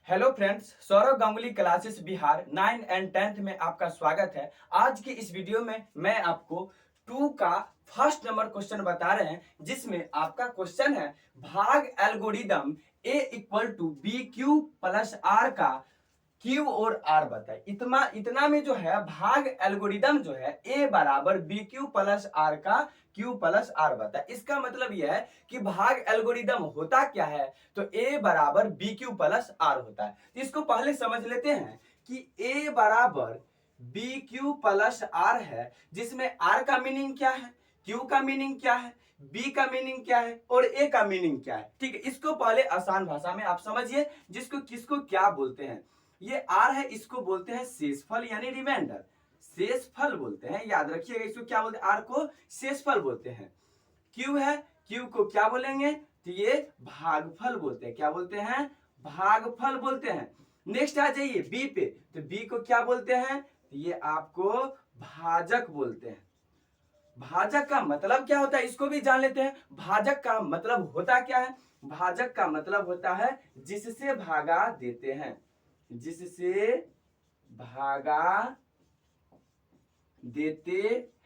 Hello friends, Saurabh Ganguly classes Bihar 9 and 10th में आपका स्वागत है। आज की इस वीडियो में मैं आपको 2 का फर्स्ट नंबर क्वेश्चन बता रहे हैं, जिसमें आपका क्वेश्चन है भाग algorithm a equal to b q plus r का क्यू और आर बताए। इतना में जो है भाग एल्गोरिदम जो है a बराबर बी क्यू प्लस आर का क्यू प्लस आर बताए। इसका मतलब यह है कि भाग एल्गोरिदम होता क्या है, तो a बराबर बी क्यू प्लस आर होता है। तो इसको पहले समझ लेते हैं कि a बराबर बी क्यू प्लस आर है, जिसमें r का मीनिंग क्या है, q का मीनिंग क्या है, b का मीनिंग क्या है और a का मीनिंग क्या है। ठीक है, इसको पहले आसान भाषा में आप समझिए, जिसको किसको क्या बोलते हैं। ये आर है, इसको बोलते हैं शेषफल यानी रिमाइंडर, शेषफल बोलते हैं, याद रखिएगा। इसको क्या बोलते हैं, आर को शेषफल बोलते हैं। क्यू है, क्यू को क्या बोलेंगे, तो ये भागफल बोलते हैं। क्या बोलते हैं, भागफल बोलते हैं। नेक्स्ट आ जाइए बी पे, तो बी को क्या बोलते हैं, तो ये आपको भाजक बोलते हैं। भाजक का मतलब क्या होता है, इसको भी जान लेते हैं। भाजक का मतलब होता क्या है, भाजक का मतलब होता है जिससे भागा देते हैं, जिससे भागा देते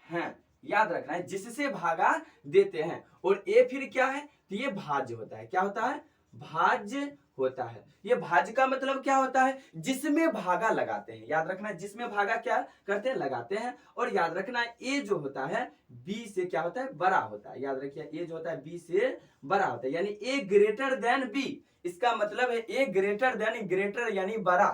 हैं। याद रखना है, जिससे भागा देते हैं। और ए फिर क्या है, तो ये भाज्य होता है। क्या होता है, भाज्य होता है। ये भाज्य का मतलब क्या होता है, जिसमें भागा लगाते हैं। याद रखना है, जिसमें भागा क्या करते हैं, लगाते हैं। और याद रखना है, ए जो होता है बी से क्या होता है, बड़ा होता है। याद रखिए, ए जो होता है बी से बड़ा होता है, यानी ए ग्रेटर देन बी। इसका मतलब है ए ग्रेटर देन, ग्रेटर यानी बड़ा।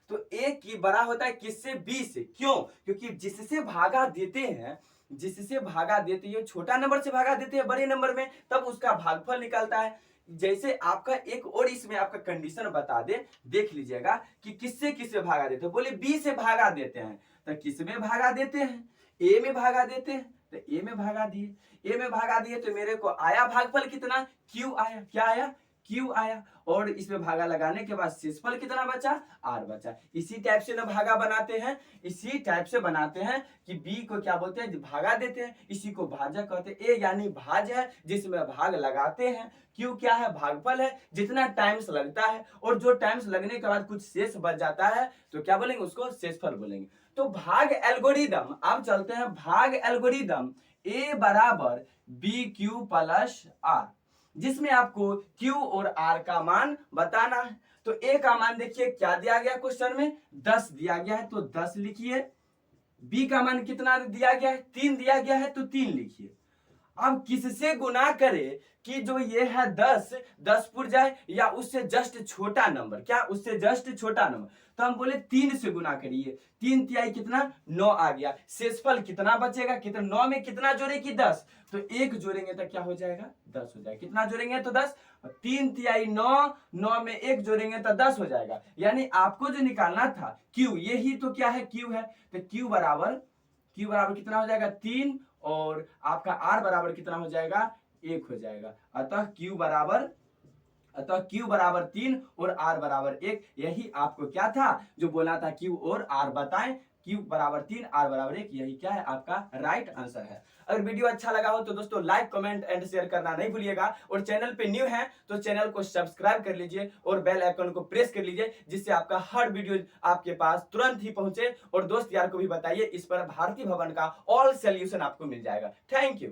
तो ए की बड़ा होता है किससे, बी से। क्यों, क्योंकि जिससे भागा देते हैं, जिससे भागा देते हैं, छोटा नंबर से भागा देते हैं बड़े नंबर में, तब उसका भागफल निकलता है। जैसे आपका एक और इसमें आपका कंडीशन बता दे, देख लीजिएगा कि किससे किससे भागा देते हैं। बोले बी से भागा देते हैं, तो किस में भागा देते हैं, ए में भागा देते हैं, तो ए में भागा दिए। ए में भागा दिए तो मेरे को आया भागफल कितना, क्यू आया। क्या आया, क्यू आया। और इसमें भागा लगाने के बाद शेषफल कितना बचा, आर बचा। इसी टाइप से ना भागा बनाते हैं, इसी टाइप से बनाते हैं कि बी को क्या बोलते हैं, भागा देते हैं, इसी को भाजक कहते हैं। ए यानी भाज है, जिसमें भाग लगाते हैं। क्यू क्या है, भागफल है, जितना टाइम्स लगता है। और जो टाइम्स लगने के बाद कुछ शेष बच जाता है, तो क्या बोलेंगे, उसको शेषफल बोलेंगे। तो भाग एल्गोरिदम, अब चलते हैं भाग एल्गोरिदम ए बराबर बी क्यू प्लस आर, जिसमें आपको Q और R का मान बताना है। तो A का मान देखिए क्या दिया गया क्वेश्चन में, 10 दिया गया है, तो 10 लिखिए। B का मान कितना दिया गया है, 3 दिया गया है, तो 3 लिखिए। अब किससे गुना करे कि जो ये है 10, 10 पुर जाए, या उससे जस्ट छोटा नंबर, क्या उससे जस्ट छोटा नंबर, तो हम बोले 3 से गुना करिए। 3 तिहाई कितना, 9 आ गया। शेषफल कितना बचेगा, कितना, 9 में कितना जोड़े कि 10, तो 1 जोड़ेंगे तो क्या हो जाएगा, 10 हो जाएगा। कितना जोड़ेंगे तो 10, 3 तिहाई 9, 9 में 1 जोड़ेंगे तो 10 हो जाएगा। यानी आपको जो निकालना था Q, यही तो क्या है, Q है। तो Q बराबर कितना हो जाएगा, 3, और आपका R बराबर कितना हो जाएगा, 1 हो जाएगा। अतः Q बराबर 3 और R बराबर 1। यही आपको क्या था, जो बोला था Q और R बताएं। Q बराबर 3, R बराबर 1, यही क्या है, आपका राइट आंसर है। अगर वीडियो अच्छा लगा हो तो दोस्तों लाइक, कमेंट एंड शेयर करना नहीं भूलिएगा। और चैनल पे न्यू है तो चैनल को सब्सक्राइब कर लीजिए और बेल आइकन को प्रेस कर लीजिए, जिससे आपका हर वीडियो आपके पास तुरंत ही पहुंचे। और दोस्त यार को भी बताइए, इस पर भारती भवन का ऑल सोल्यूशन आपको मिल जाएगा। Thank you.